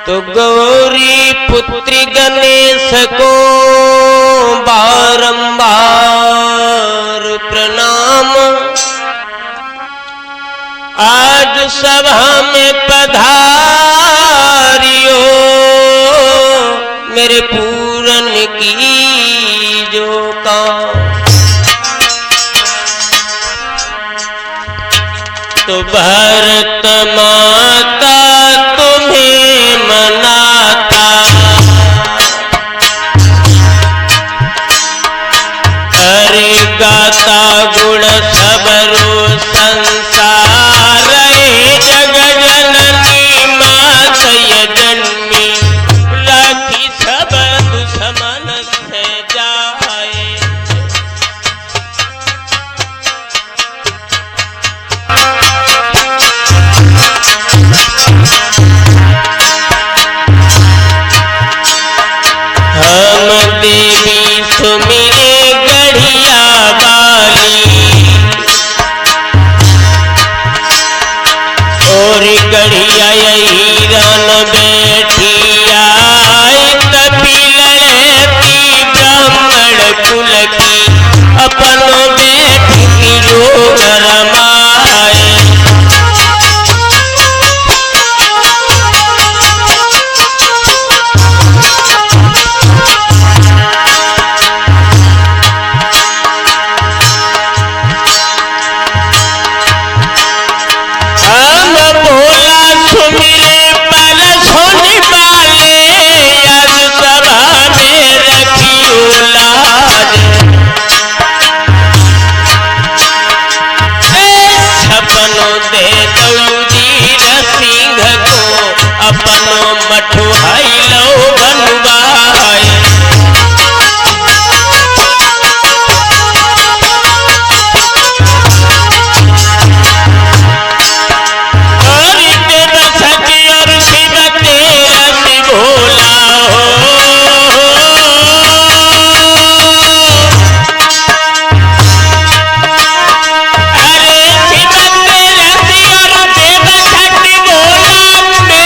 तो गौरी पुत्री गणेश को बारंबार प्रणाम। आज सभा में पधारियो मेरे पूरन की जो काम। तो भारत माता तुम्हें मनाता, अरे गाता गुण सबरो संसार। जग जननी मातय जन्मी, राखी सब दुश्मन से जाए। हम देवी सुमिरे गढ़िया बाली, और गढ़िया यही रन बैठी आई। तभी लड़ती ब्राह्मण कुल की, अपनों बैठी लोग रमाए। अपनों मठो हाई लो बनवाए। और तेरा सखी और शिव तेरा शिव भोला हो। अरे शिव तेरा शिव और देव सखी भोला,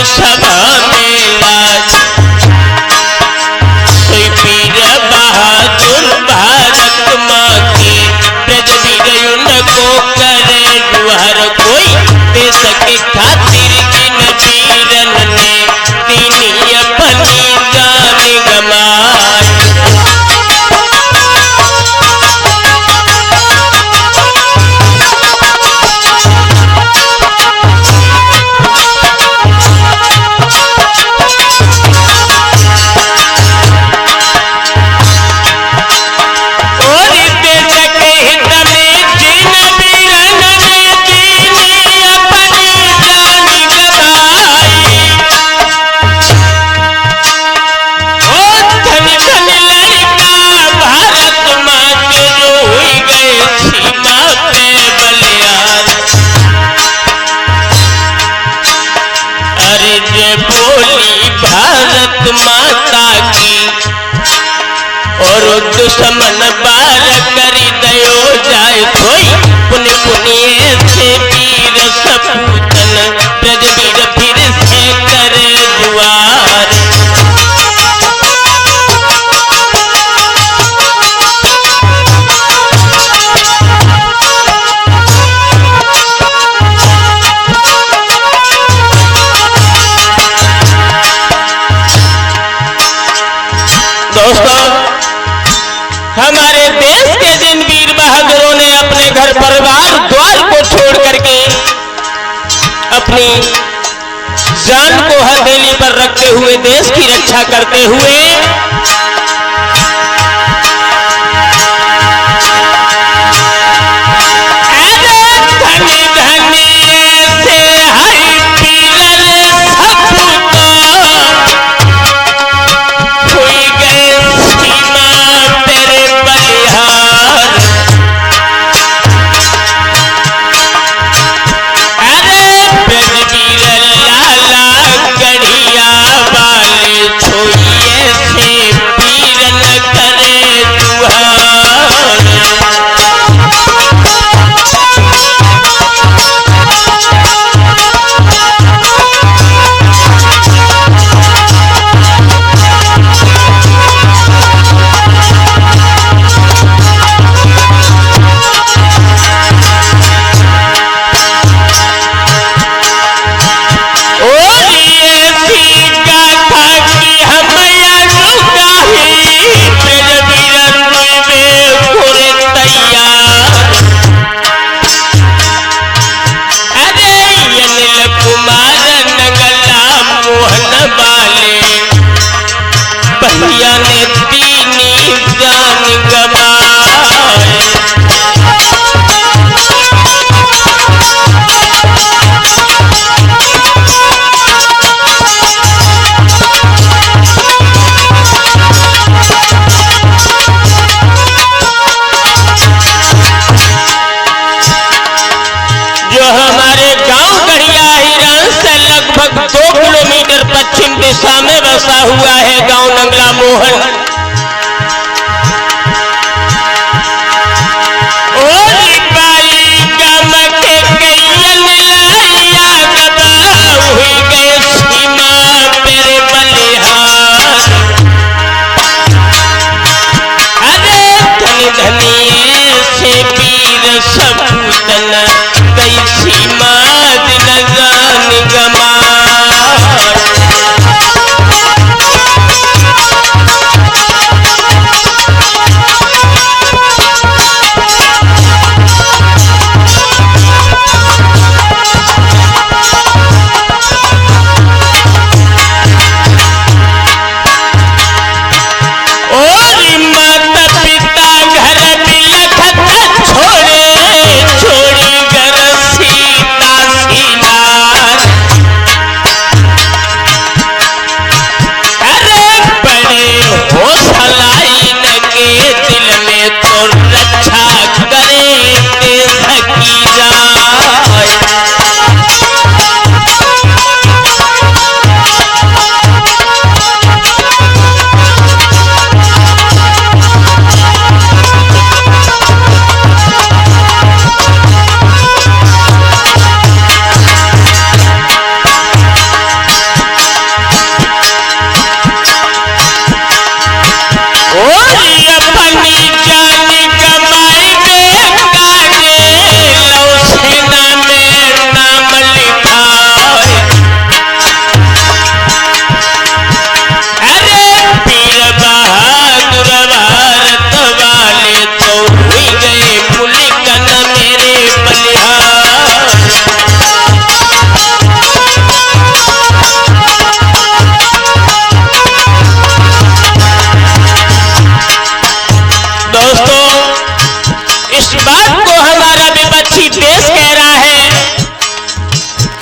सभा में लाज। कोई पीर बहादुर भारत माँ की, ब्रज वीर को करे दुआर। कोई देश के खातिर जिन वीरन ने दीनी अपनी जान गंवाई। बोली भारत माता की, और दुश्मन बार करी दयो जाए। कोई पुण्य पुण्य से वीर सपूतन, ब्रज वीर फिर से करे दुआर। दोस्तों, हमारे देश के जिन वीर बहादुरों ने अपने घर परिवार द्वार को छोड़ करके अपनी जान को हथेली पर रखते हुए देश की रक्षा करते हुए जो हमारे गांव गढ़िया हिरण से लगभग 2 किलोमीटर पश्चिम दिशा में बसा हुआ है गांव नंगला मोहन।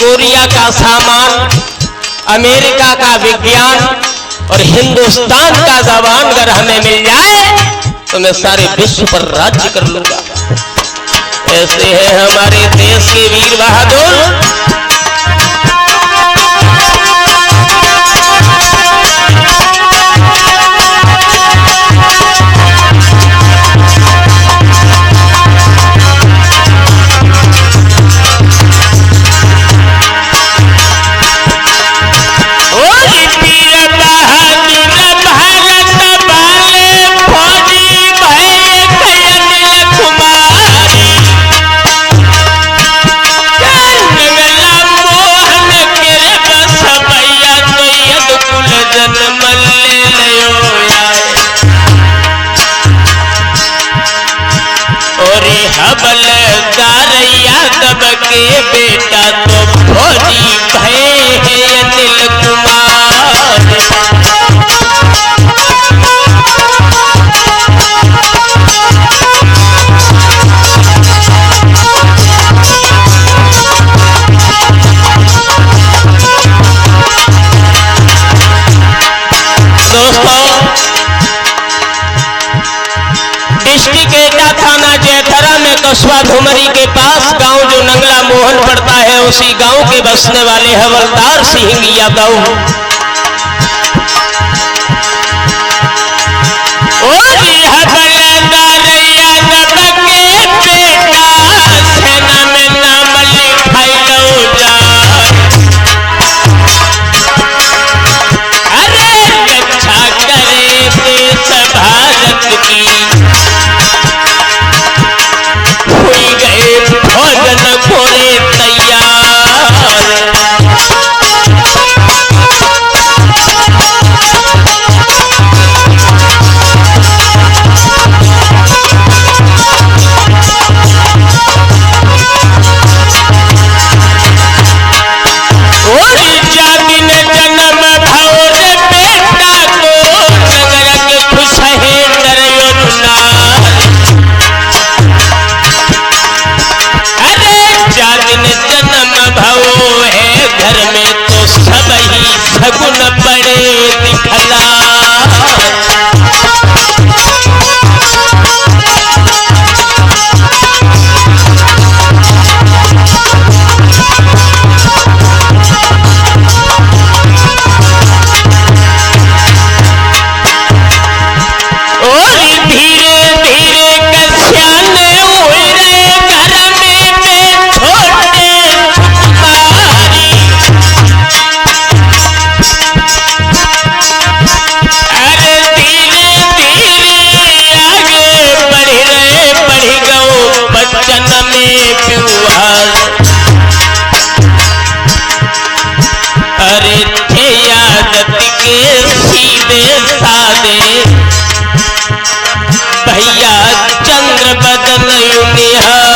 कोरिया का सामान, अमेरिका का विज्ञान और हिंदुस्तान का जबान अगर हमें मिल जाए तो मैं सारे विश्व पर राज्य कर लूंगा। ऐसे हैं हमारे देश के वीर बहादुर। यादव के बेटा तो फौजी भय है अनिल कुमार। दोस्तों, डिस्ट्रिक्ट एटा थाना जयथरा में कस्बा धुमरी के पास गांव जो नंगला मोहन पड़ता है, उसी गांव के बसने वाले हवलदार सिंह यादव के सीधे साधे भैया चंद्र बदन निहार।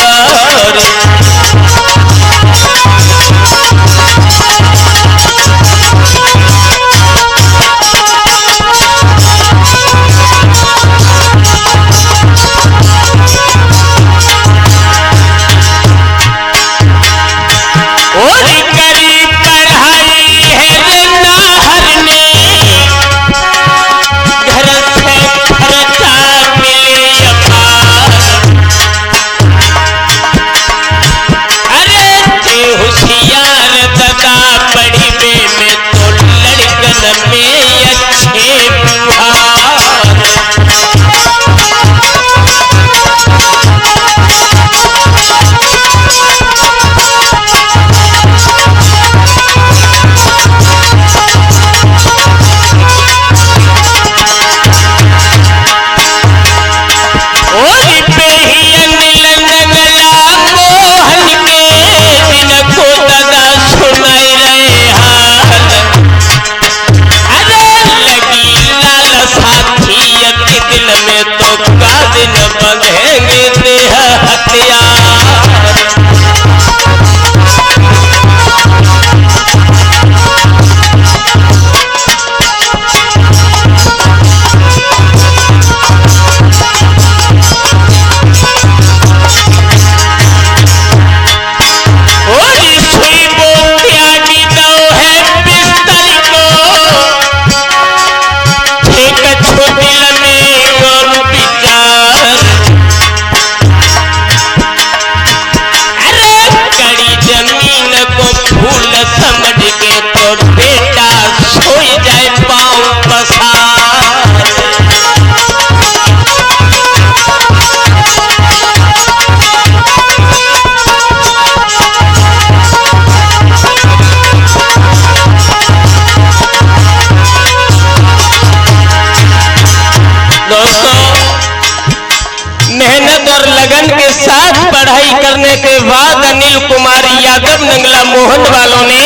पढ़ाई करने के बाद अनिल कुमार यादव नंगला मोहन वालों ने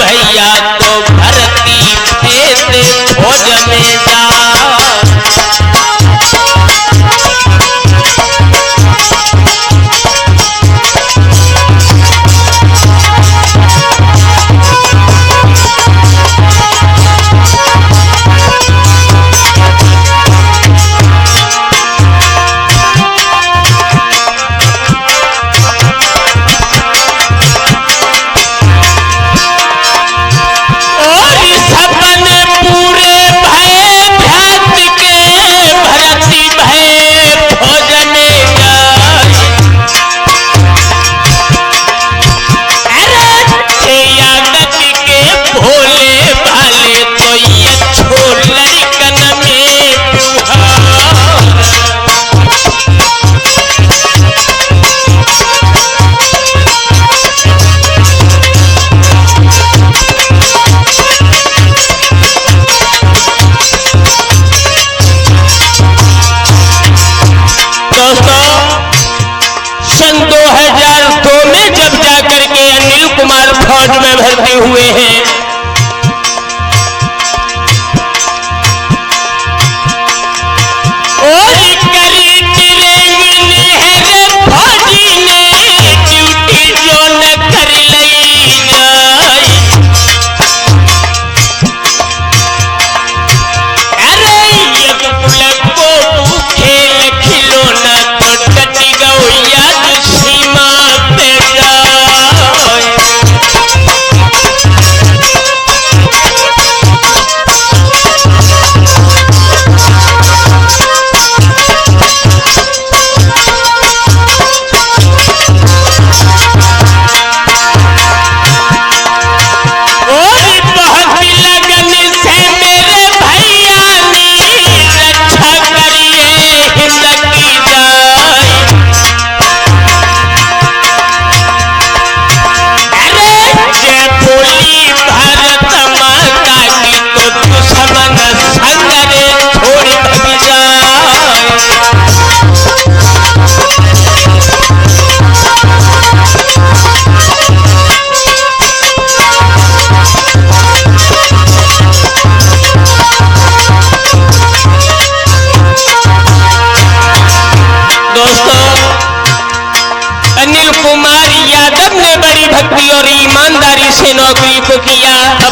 भैया तो भर्ती भेजे भोज में जा। फौज में भर्ती हुए हैं। सीमा पे जा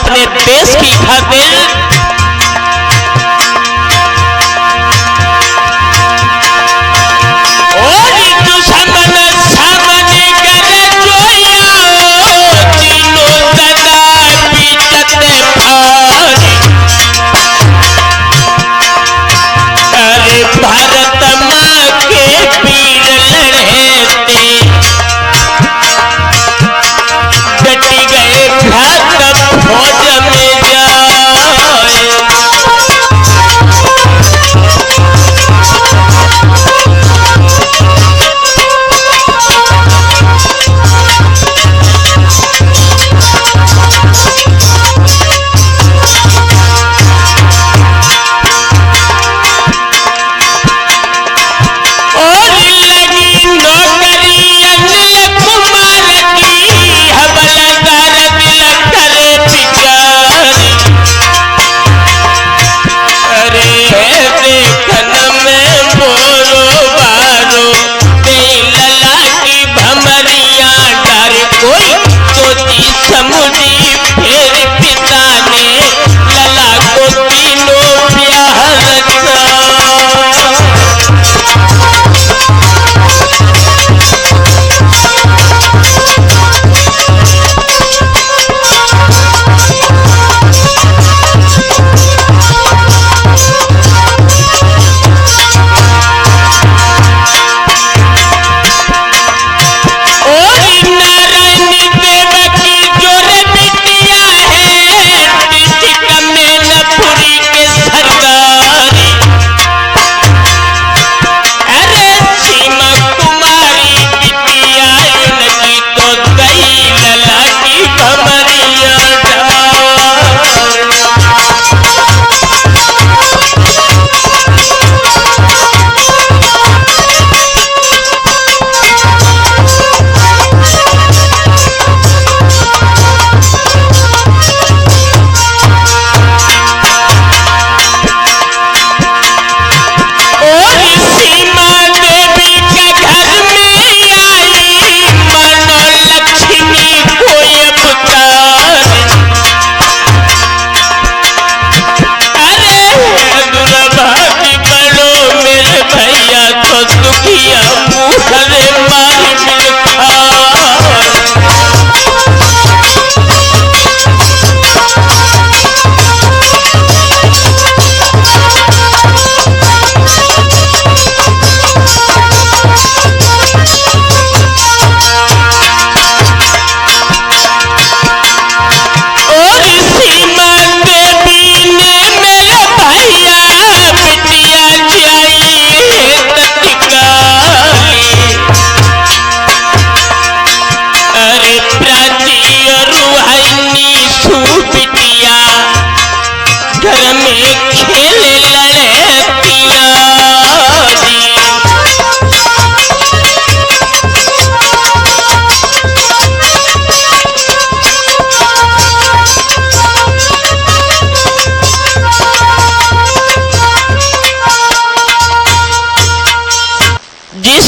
अपने देश की खातिर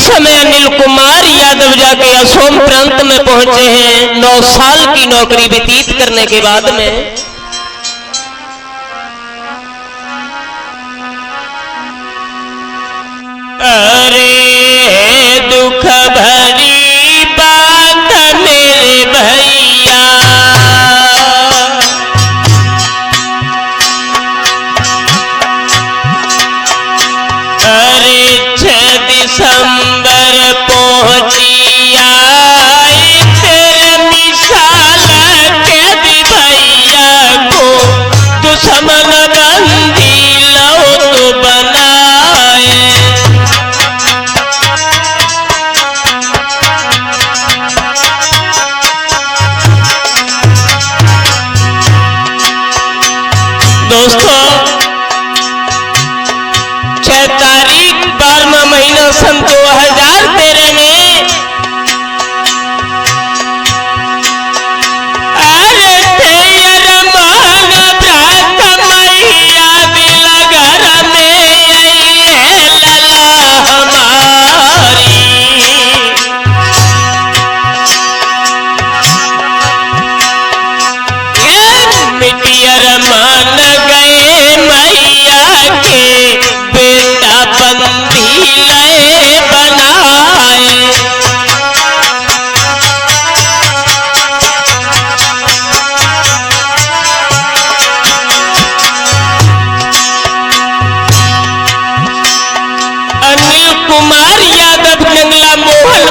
समय अनिल कुमार यादव जाके असोम प्रांत में पहुंचे हैं 9 साल की नौकरी व्यतीत करने के बाद में। अरे दुख भरी बात मेरे भैया, अरे 6 दिसंबर पहुंची आई तेरे मिसाल के दी भैया को, दुश्मन बंदी लो तो बनाए। दोस्तों 6 तारीख 12वां महीना सन 2013 में अरे तेर मान भ्रात मैया दिल घर में लला हमारी,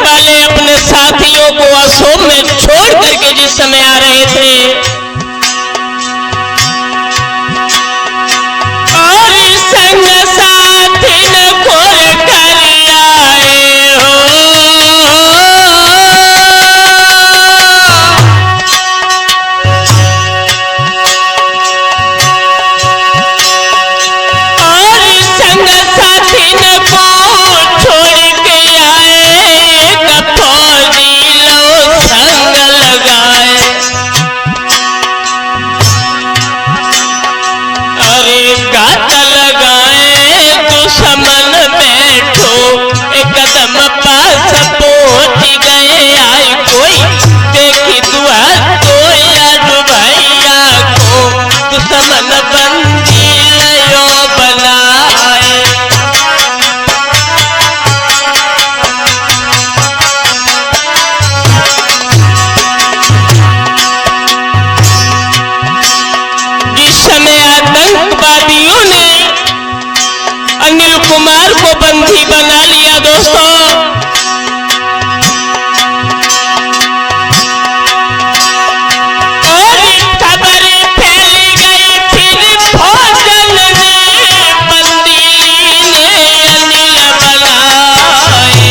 वाले अपने साथियों को असोम में छोड़ करके जिस समय आ रहे थे और संग साथी न खोल कर आए हो, और संग साथी न को छोड़ के आए फौजी लो संग लगाए। अरे गात लगाए दुश्मन बैठो एक कदम पास पहुंच गए आए कोई देखी दुआ तो याद भैया को दुश्मन बंदी लयो बनाए। जिस समय आतंकवादियों ने अनिल कुमार को बंदी बना लिया दोस्तों, और खबर फैल गई फिर फौजन ने बंदी लीने अनिल बनाए।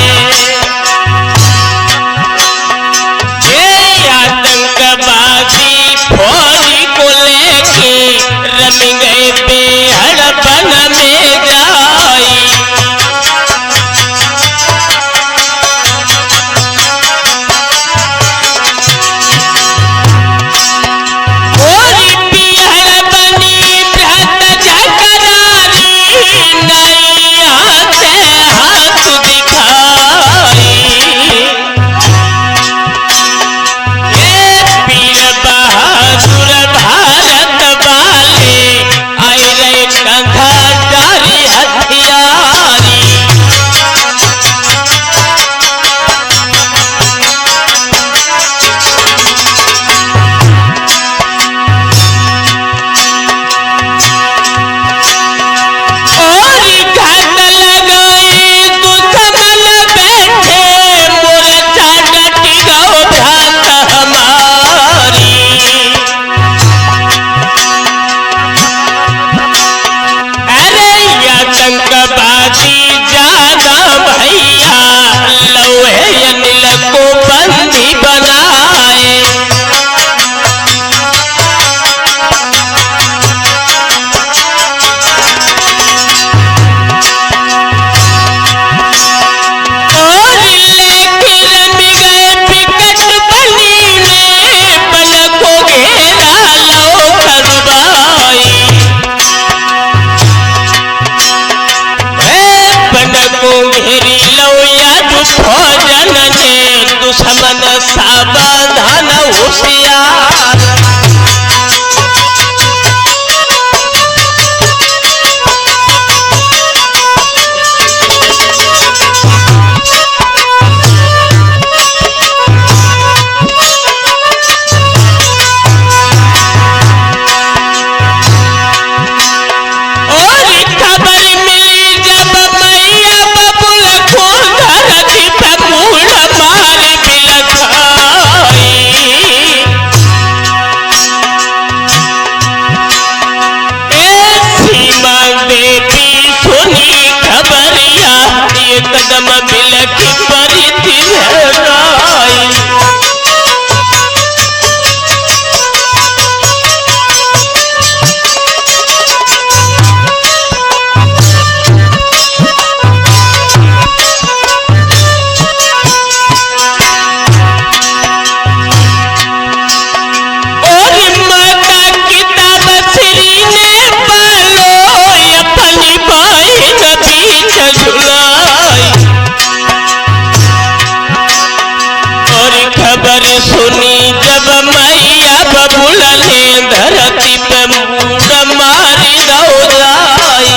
ये आतंकवादी फौजी को लेके रम गए बेहड़पन में जाई। और बिहड़पनी भ्रत झकरारी नैया से हाथ दिखाई। ये वीर बहादुर भारत वाले आए रे कंधाधारी हथियारी। और घात लगाए दुश्मन बैठे मोर्चा डटी गो भ्रात हमारी। अरे आतंकवादी जाना भैया लोहे अनिल को बंदी बनाए। और लेके रम गए विकट बनी में बन को घेरा लो करवाई। बन को घेरी लो याद फौजन ने दुश्मन सावधान होशियार। और खबर मिली जब मैया बबुल को धरती पे मूल मार बिलखाई। ए सीमा बेटी सुनी खबरिया एक कदम बिलख परी थी लहराई। और माता किताब श्री ने पालो अपनी बहन बीच झुलाई। और खबर सुनी जब मैया बबुल ने धरती पे मूड मारी दौड़ाई।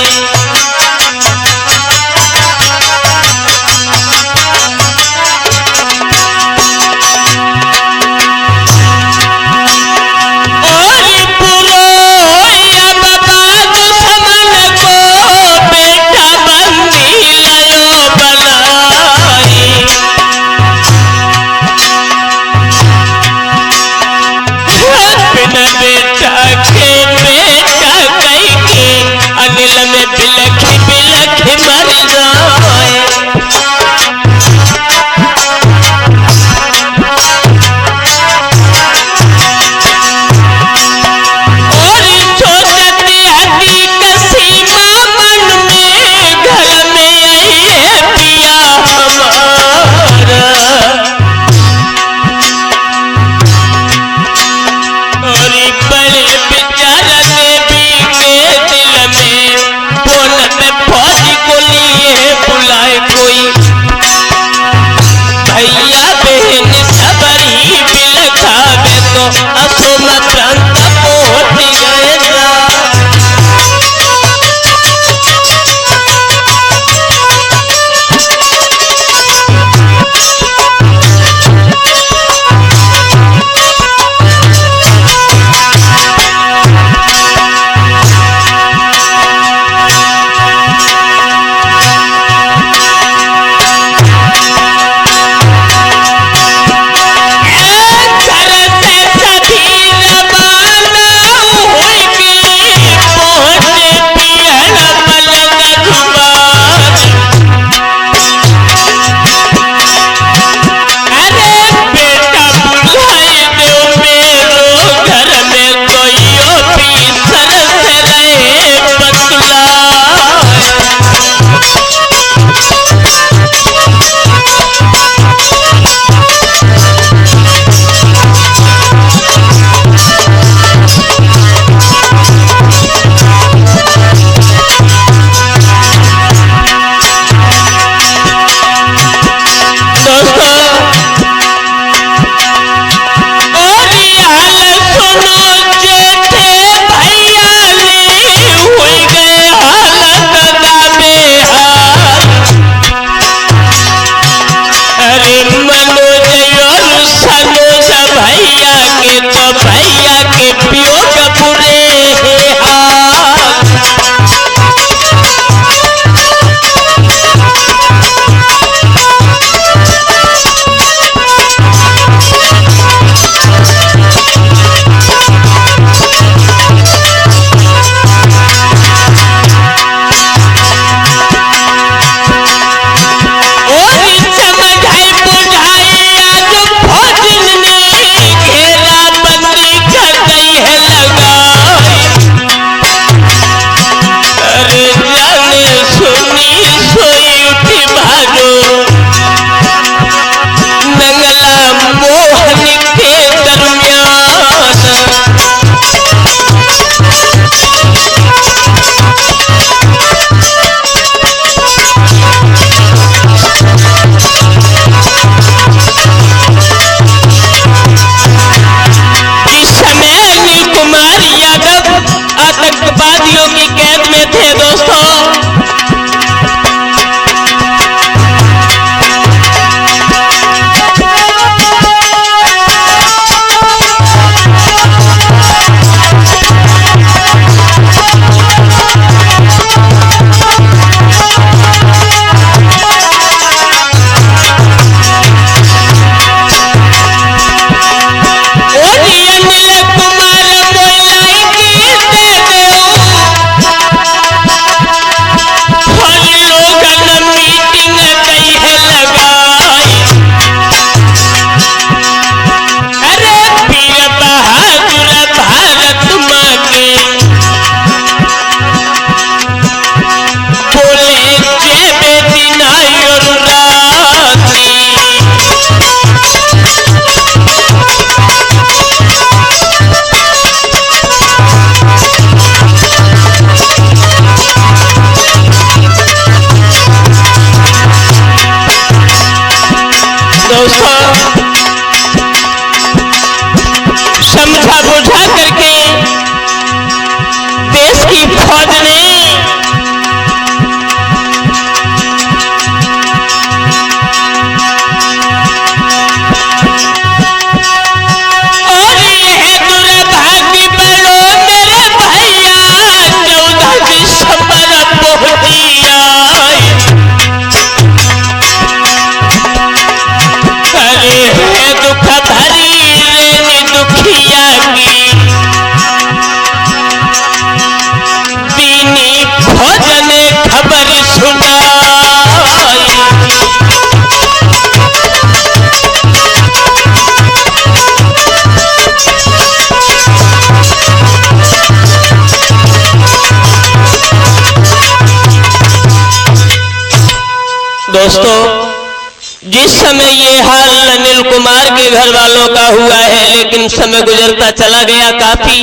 दोस्तों, जिस समय ये हाल अनिल कुमार के घर वालों का हुआ है, लेकिन समय गुजरता चला गया काफी।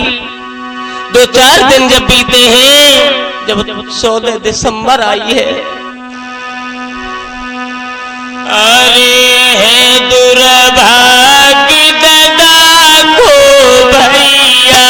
2-4 दिन जब बीते हैं, जब 16 दिसंबर आई है, अरे है दुर्भाग्य दादा को भैया,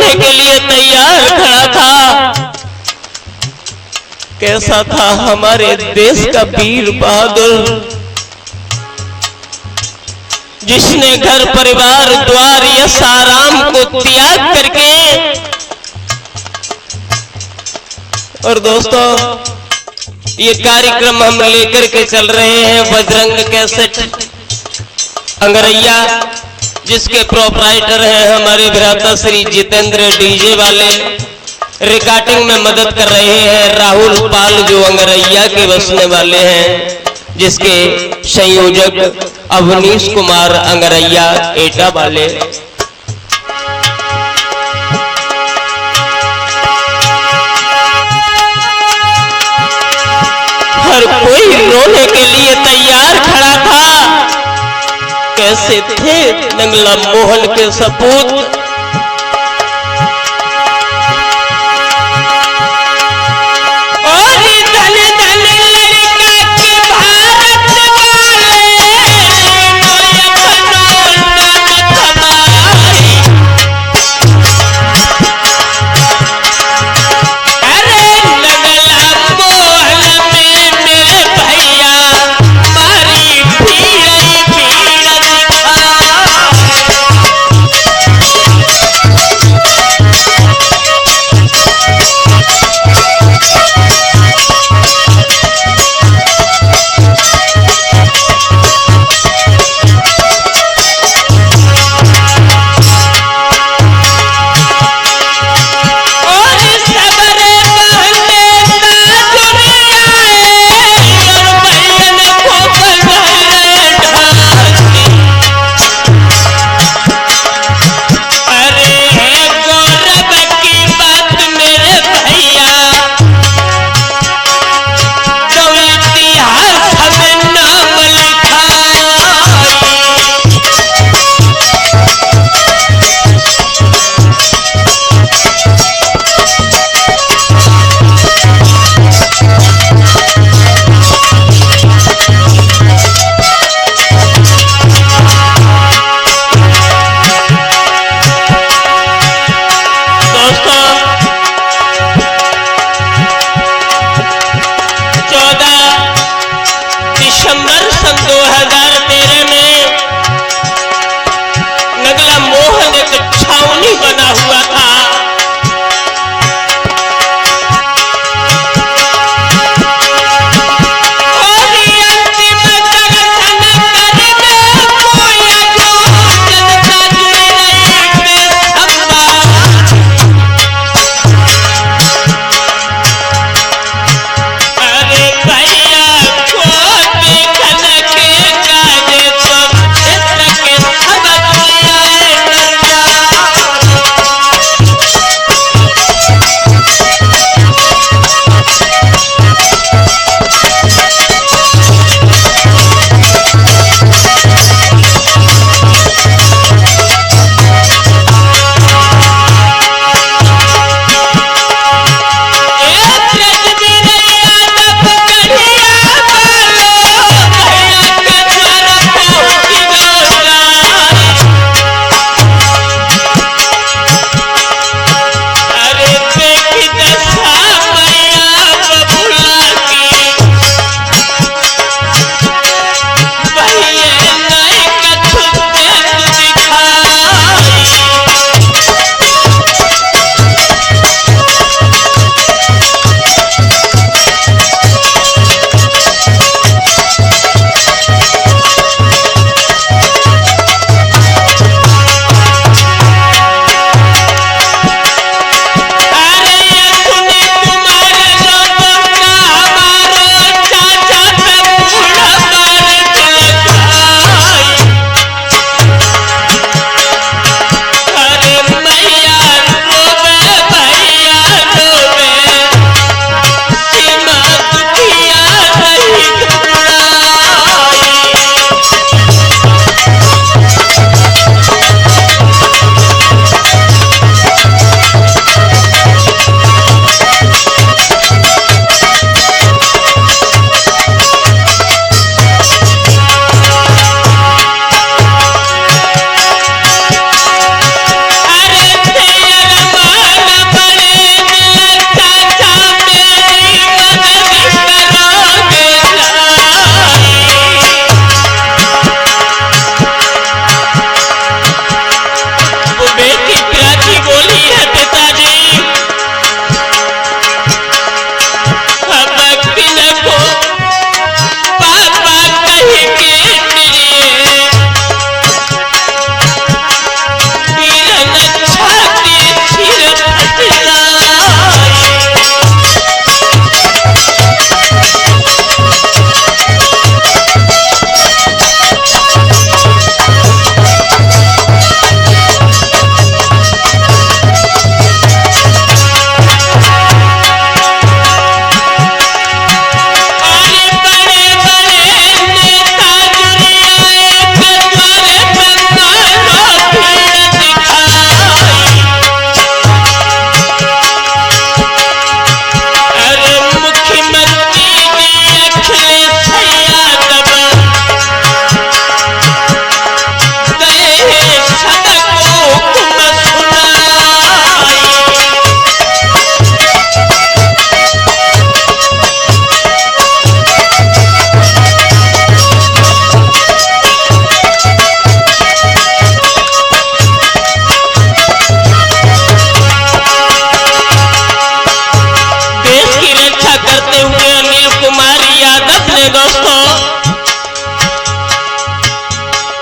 रोने के लिए तैयार खड़ा था। कैसा था हमारे देश का वीर बहादुर, जिसने घर परिवार द्वार यश आराम को त्याग करके, और दोस्तों ये कार्यक्रम हम लेकर के चल रहे हैं बजरंग कैसेट अंगरैया, जिसके प्रोपराइटर हैं हमारे भ्राता श्री जितेंद्र डीजे वाले। रिकॉर्डिंग में मदद कर रहे हैं राहुल पाल, जो अंगरैया के बसने वाले हैं, जिसके संयोजक अवनीश कुमार अंगरैया एटा वाले। हर कोई रोने के लिए तैयार खड़ा था। कैसे थे नंगला मोहन के सपूत,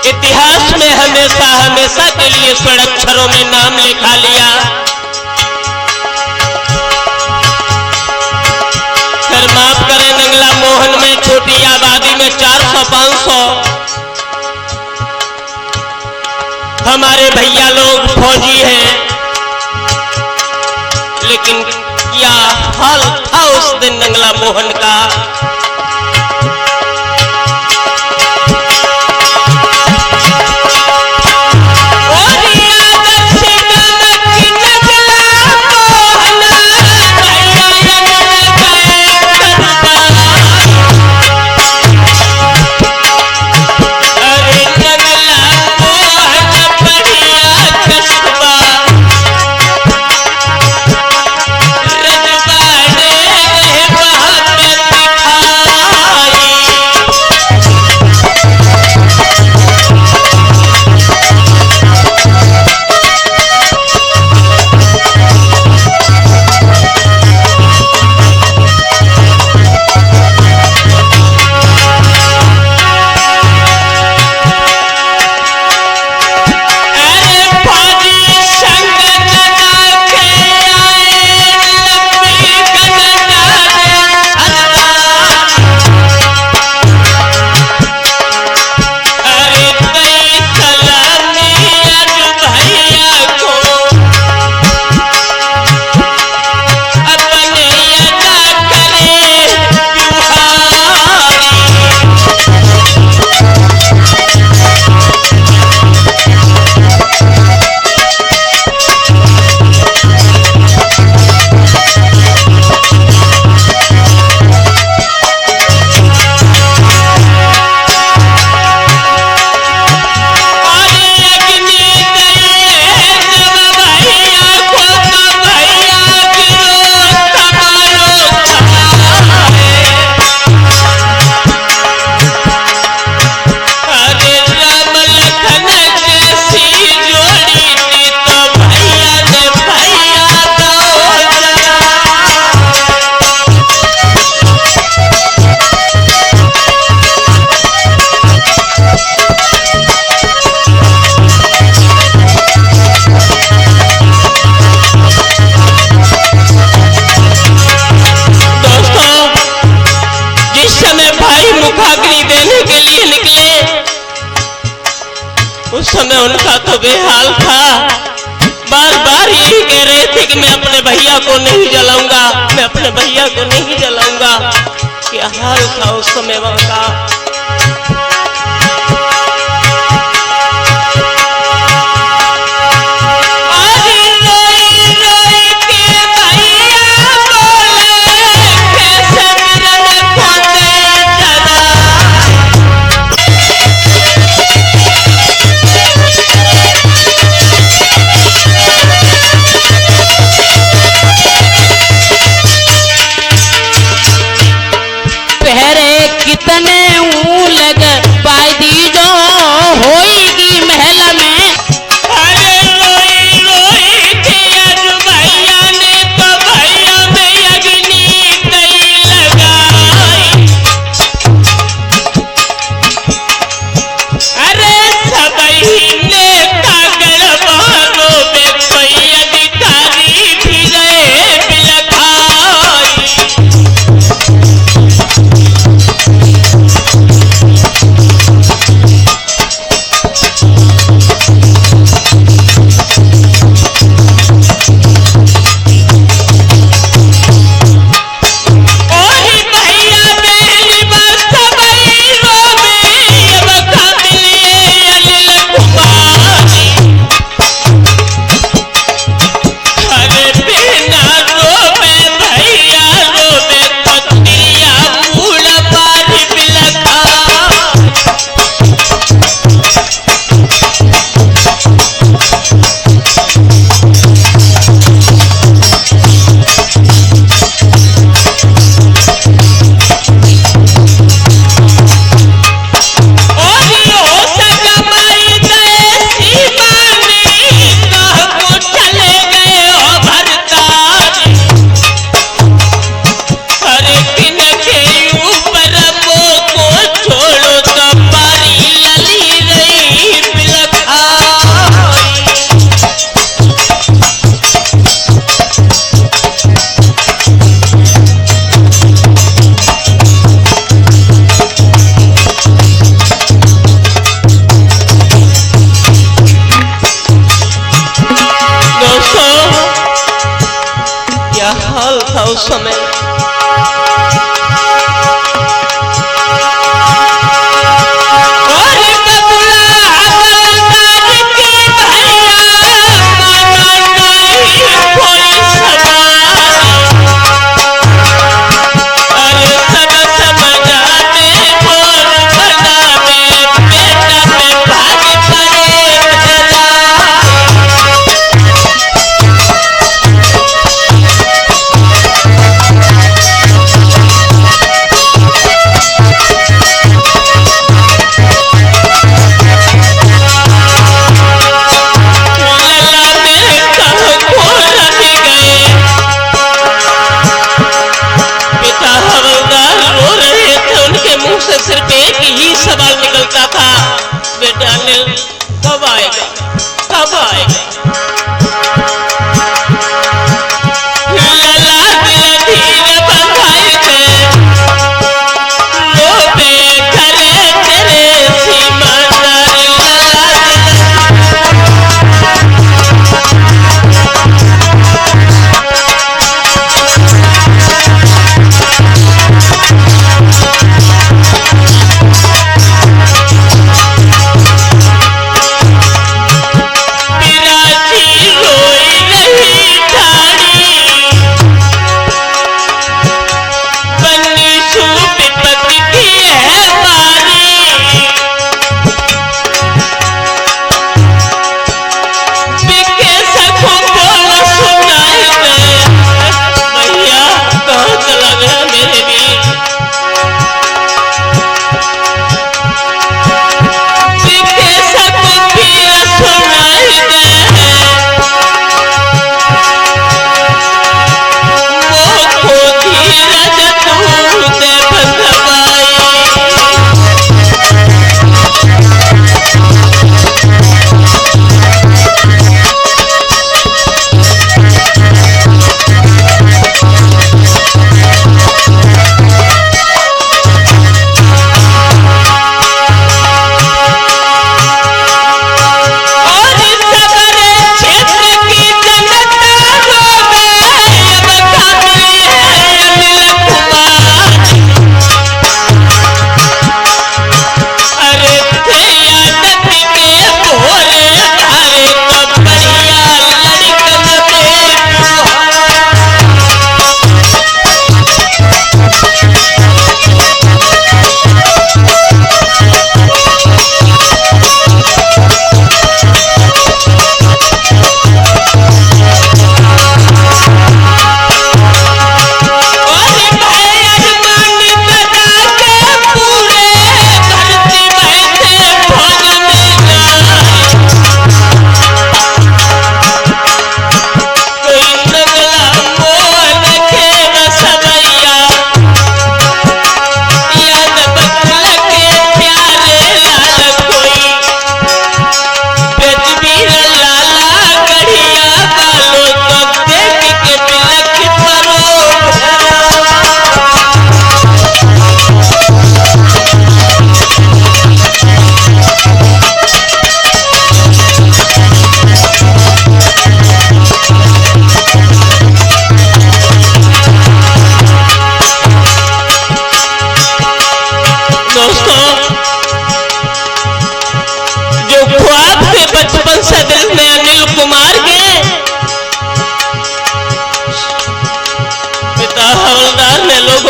इतिहास में हमेशा हमेशा के लिए स्वर्ण अक्षरों में नाम लिखा लिया। फिर माफ करें, नंगला मोहन में छोटी आबादी में 400-500 हमारे भैया लोग फौजी हैं, लेकिन क्या हाल था उस दिन नंगला मोहन का। उस समय उनका तो बेहाल था, बार बार यही कह रहे थे कि मैं अपने भैया को नहीं जलाऊंगा, मैं अपने भैया को नहीं जलाऊंगा। क्या हाल था उस समय उनका। कितने अनिल कब आएगा, कब आएगा?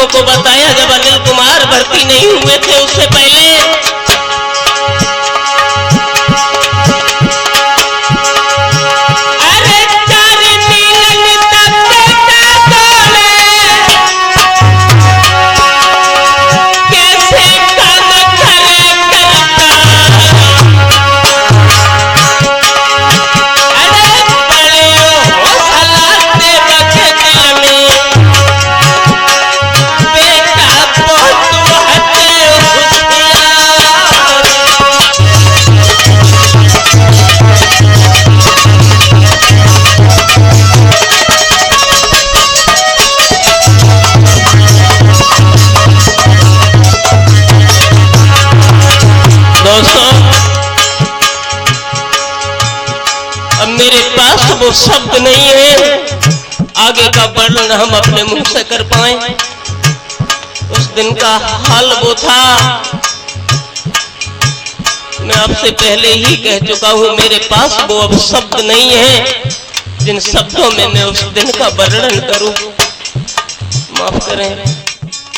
को बताया जब अनिल कुमार भर्ती नहीं हुए थे उससे पहले। मेरे पास वो शब्द नहीं है आगे का वर्णन हम अपने मुंह से कर पाए। उस दिन का हाल वो था, मैं आपसे पहले ही कह चुका हूं, मेरे पास वो अब शब्द नहीं है जिन शब्दों में मैं उस दिन का वर्णन करूं। माफ करें।